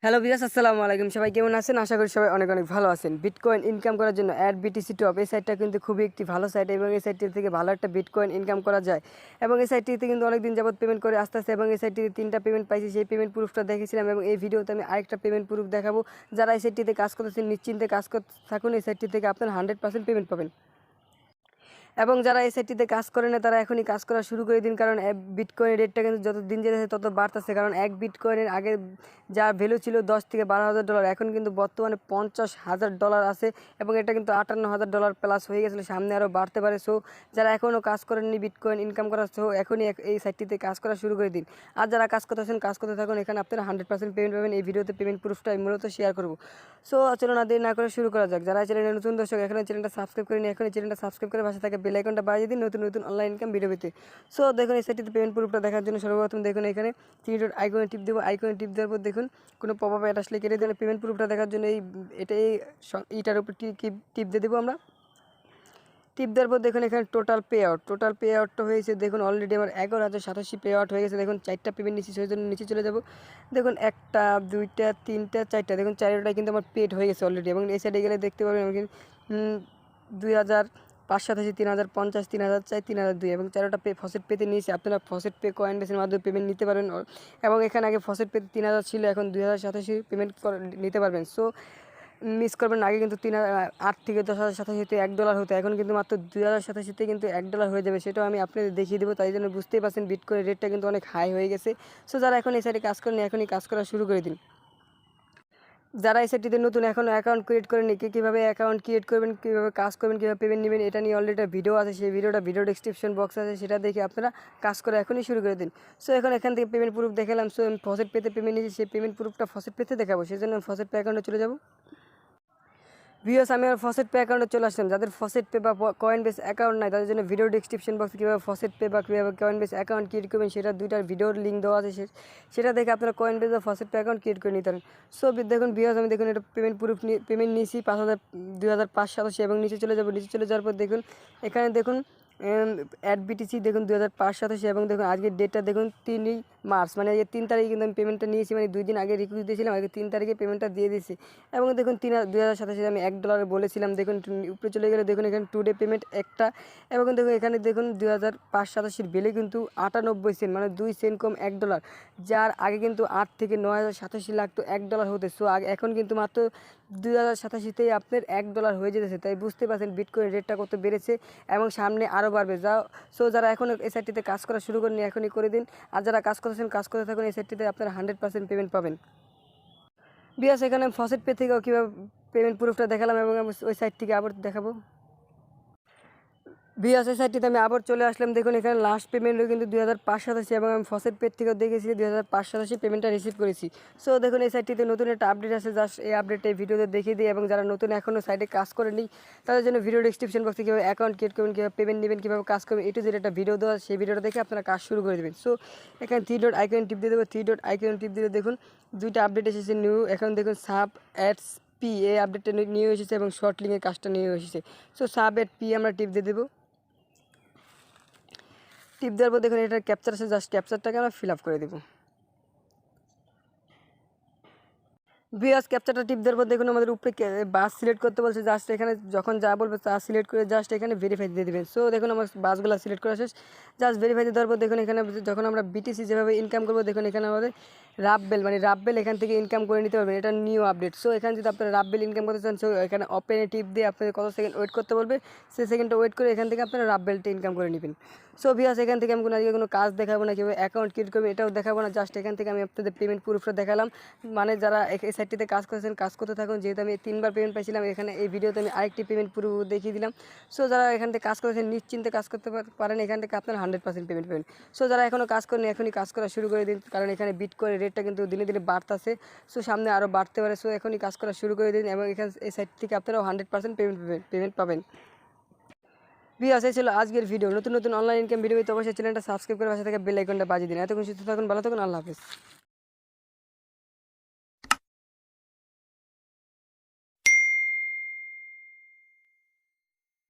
Hello viewers, আসসালামু আলাইকুম। সবাই কেমন আছেন? আশা করি সবাই অনেক অনেক ভালো আছেন। বিটকয়েন ইনকাম করার জন্য adBTC.Top এই সাইটটা কিন্তু খুবই একটি ভালো সাইট এবং এই সাইটটি থেকে ভালো একটা বিটকয়েন ইনকাম করা যায় এবং এই সাইটটিতে কিন্তু অনেক দিন যাবত পেমেন্ট করে আসতেছে এবং এই সাইটটিতে 3টা পেমেন্ট পাইছি। সেই পেমেন্ট প্রুফটা দেখেছিলাম এবং এই ভিডিওতে আমি আরেকটা পেমেন্ট প্রুফ দেখাবো। যারা এই সাইটটিতে কাজ করতেছেন নিশ্চিন্তে কাজ করতে থাকুন। এই সাইটটি থেকে আপনারা 100% পেমেন্ট পাবেন। এবং যারা এই সাইটটিতে কাজ করে না তারা এখনই কাজ করা শুরু করে দিন, কারণ বিটকয়েনের রেটটা কিন্তু যত দিন যেতেছে তত বাড়তেছে। কারণ এক বিটকয়েনের আগে যার ভ্যালু ছিল $10,000 থেকে $12,000, এখন কিন্তু বর্তমানে $50,000 আছে এবং এটা কিন্তু $58,000 প্লাস হয়ে গেছিলো, সামনে আরও বাড়তে পারে। সো যারা এখনও কাজ করেননি বিটকয়েন ইনকাম করার, সো এখনই এই সাইটটিতে কাজ করা শুরু করে দিন। আর যারা কাজ করতেছেন কাজ করতে থাকুন, এখানে আপনারা 100% পেমেন্ট পাবেন। এই ভিডিওতে পেমেন্ট প্রুফটা আমি মূলত শেয়ার করবো। সো চলো না দেরি না করে শুরু করা যাক। যারা চ্যানেলে নতুন দর্শক এখনও চ্যানেলটা সাবস্ক্রাইব করেনি, এখনই চ্যানেলটা সাবস্ক্রাইব করে পাশে থাকা বেল আইকনটা বাজিয়ে দিন নতুন নতুন অনলাইন ইনকাম ভিডিও পেতে। সো দেখুন এই সাইটটিতে পেমেন্ট প্রুফটা দেখার জন্য সর্বপ্রথম দেখুন এখানে 3 ডট আইকনে টিপ দেবো। আইকনে টিপ দেওয়ার পর দেখুন কোনো পপ আপ অ্যাড আসলে কেটে দিলে পেমেন্ট প্রুফটা দেখার জন্য এইটার উপর টিপ দিয়ে দেবো আমরা। টিপ দেওয়ার পর দেখুন এখানে টোটাল পে আউটটা হয়েছে। দেখুন অলরেডি আমার 11,087 পে আউট হয়ে গেছে। দেখুন 4টা পেমেন্ট নিচ্ছি, সেই জন্য নিচে চলে যাব। দেখুন 1টা 2টা 3টা 4টা, দেখুন 4টাই কিন্তু আমার পেড হয়ে গেছে অলরেডি। এবং এই সাইডে গেলে দেখতে পাবেন আমি 2,587, 3,050, 3,004, 3,002 এবং 4টা ফসেট পেতে নিয়েছি। আপনারা ফসেট পে কয়েনবেসের মাধ্যমে পেমেন্ট নিতে পারবেন এবং এখানে আগে ফসেট পেতে 3,000 ছিল, এখন 2,087 পেমেন্ট নিতে পারবেন। সো মিস করবেন না। আগে কিন্তু 8 থেকে 10,087 $1 হতো, এখন কিন্তু মাত্র 2,087 কিন্তু $1 হয়ে যাবে। সেটাও আমি আপনাদের দেখিয়ে দেবো। তাই জন্য বুঝতেই পারছেন বিটকয়েনের রেটটা কিন্তু অনেক হাই হয়ে গেছে। সো যারা এখন এই সাইডে কাজ করেন এখনই কাজ করা শুরু করে দিন। যারা এই সাইটটিতে নতুন এখনও অ্যাকাউন্ট ক্রিয়েট করেনি, কীভাবে অ্যাকাউন্ট ক্রিয়েট করবেন, কীভাবে কাজ করবেন, কীভাবে পেমেন্ট নেবেন, এটা নিয়ে অলরেডি একটা ভিডিও আছে। সেই ভিডিও ডেসক্রিপশন বক্স আছে, সেটা দেখে আপনারা কাজ করে এখনই শুরু করে দিন। সো এখান থেকে পেমেন্ট প্রুফ দেখালাম। সো আমি ফসেট পেতে পেমেন্ট নিয়েছি, সেই পেমেন্ট প্রুফটা ফসেট পেতে দেখাবো। সেই জন্য আমি ফসেট পে অ্যাকাউন্টে চলে যাব। ভিউয়ার্স, আমি আমার ফসেট পে অ্যাকাউন্টে চলে আসলাম। যাদের ফসেট পে বা কয়েনবেস অ্যাকাউন্ট নাই তাদের জন্য ভিডিও ডেসক্রিপশন বক্সে কীভাবে ফসেট পে বা কীভাবে কয়েনবেস অ্যাকাউন্ট ক্রিয়েট করবেন সেটা দুইটার ভিডিওর লিঙ্ক দেওয়া আছে। সেটা দেখে আপনারা কয়েনবেস বা ফসেট পে অ্যাকাউন্ট ক্রিয়েট করে নিতে পারেন। সো দেখুন ভিউয়ার্স, আমি দেখুন এটা পেমেন্ট প্রুফ পেমেন্ট নিয়েছি 2,587 এবং নিচে চলে যাব। নিচে চলে যাওয়ার পর দেখুন এখানে দেখুন adBTC দেখুন 2,587 এবং দেখুন আজকের ডেটটা দেখুন 3 মার্চ, মানে 3 তারিখে কিন্তু আমি পেমেন্টটা নিয়েছি, মানে 2 দিন আগে রিকোয়েস্ট দিয়েছিলাম, আগে 3 তারিখে পেমেন্টটা দিয়ে দিয়েছি। এবং দেখুন 2,087 আমি $1 বলেছিলাম। দেখুন উপরে চলে গেলে দেখুন এখানে টুডে পেমেন্ট একটা এবং দেখুন এখানে দেখুন 2,587 বেলে কিন্তু 98 সেন্ট, মানে 2 সেন্ট কম $1, যার আগে কিন্তু 8 থেকে 9,087 লাগতো $1 হতে। সো এখন কিন্তু মাত্র 2,087তেই আপনার $1 হয়ে যেতেছে। তাই বুঝতে পারছেন বিটকয়েন রেটটা কত বেড়েছে এবং সামনে আরও বাড়বে। সো যারা এখন এই সাইটটিতে কাজ করা শুরু করেনি এখনই করে দিন। আর যারা কাজ করতেছেন কাজ করতে থাকুন, এই সাইটটিতে আপনারা 100% পেমেন্ট পাবেন। বিয়াস, এখানে ফসেট পে থেকেও কীভাবে পেমেন্ট প্রুফটা দেখালাম এবং ওই সাইট থেকে আবার দেখাবো। ভিউয়ার্স, এই সাইটটিতে আমি আবার চলে আসলাম। দেখুন এখানে লাস্ট পেমেন্টও কিন্তু 2,587 এবং আমি ফসেট পে থেকেও দেখেছি 2,587 পেমেন্টটা রিসিভ করেছি। সো দেখুন এই সাইটটিতে নতুন একটা আপডেট আছে, জাস্ট এই আপডেটটা এই ভিডিওতে দেখিয়ে দিই। এবং যারা নতুন এখনও সাইটে কাজ করেনি তাদের জন্য ভিডিও ডেসক্রিপশন বক্সে কীভাবে অ্যাকাউন্ট ক্রিয়েট করবেন, কীভাবে পেমেন্ট নেবেন, কীভাবে কাজ করবেন, এটু যেটা একটা ভিডিও দেওয়া, সেই ভিডিওটা দেখে আপনারা কাজ শুরু করে দেবেন। সো এখানে 3 ডট আইকন টিপ দিয়ে দেবো। 3 ডট আইকন টিপ দিলে দেখুন 2টা আপডেট এসেছে নিউ। এখন দেখুন সাব অ্যাডস পি এই আপডেটটা নিয়ে এসেছে এবং শর্ট লিঙ্কের কাজটা নিয়ে এসেছে। সো সাব অ্যাড পি আমরা টিপ দিয়ে দেবো। টিপ দেওয়ার পর দেখুন এটা ক্যাপচার আছে, জাস্ট ক্যাপচারটাকে আমরা ফিল আপ করে দেবো। ভিউয়ার্স, ক্যাপচারটা টিপ দেওয়ার পর দেখুন আমাদের উপরে বাস সিলেক্ট করতে বলছে। জাস্ট এখানে যখন যা বলবে তা সিলেক্ট করে জাস্ট এখানে ভেরিফাই দিয়ে দেবেন। সো দেখুন আমার বাসগুলো সিলেক্ট করা শেষ। জাস্ট ভেরিফাই দেওয়ার পর দেখুন এখানে যখন আমরা বিটিসি যেভাবে ইনকাম করবো দেখুন এখানে আমাদের রাফবেল এখান থেকে ইনকাম করে নিতে পারবেন। এটা নিউ আপডেট। সো এখানে যদি আপনারা রাফবেল ইনকাম করতে চান, সো এখানে ওপেনে টিপ দিয়ে আপনাদের কত সেকেন্ড ওয়েট করতে বলবে, সেই সেকেন্ডটা ওয়েট করে এখান থেকে আপনারা রাফবেলটা ইনকাম করে নেবেন। সো ভিউয়ার্স, এখান থেকে আমি আজকে কোনো কাজ দেখাবো না, কীভাবে অ্যাকাউন্ট ক্রিয়েট করবেন এটাও দেখাবো না। জাস্ট এখান থেকে আমি আপনাদের পেমেন্ট প্রুফটা দেখালাম। মানে যারা এই সাইটটিতে কাজ করেছেন কাজ করতে থাকুন। যেহেতু আমি 3বার পেমেন্ট পাইছিলাম, এখানে এই ভিডিওতে আমি আরেকটি পেমেন্ট প্রুফ দেখিয়ে দিলাম। সো যারা এখান থেকে কাজ করেছেন নিশ্চিন্তে কাজ করতে পারেন, এখান থেকে আপনারা 100% পেমেন্ট পাবেন। সো যারা এখনও কাজ করেন এখনই কাজ করা শুরু করে দিন, কারণ এখানে বিটকয়েনের রেটটা কিন্তু দিনে দিনে বাড়তেছে। সো সামনে আরও বাড়তে পারে। সো এখনই কাজ করা শুরু করে দিন এবং এখানে এই সাইট থেকে আপনারাও 100% পেমেন্ট পাবেন। ভিউয়ার্স, এই ছিল আজকের ভিডিও। নতুন নতুন অনলাইন ইনকাম ভিডিও পেতে অবশ্যই চ্যানেলটা সাবস্ক্রাইব করে পাশে থেকে বেল আইকনটা বাজিয়ে দিন। এতক্ষণ সুস্থ থাকুন, ভালো থাকুন, আল্লাহ হাফেজ।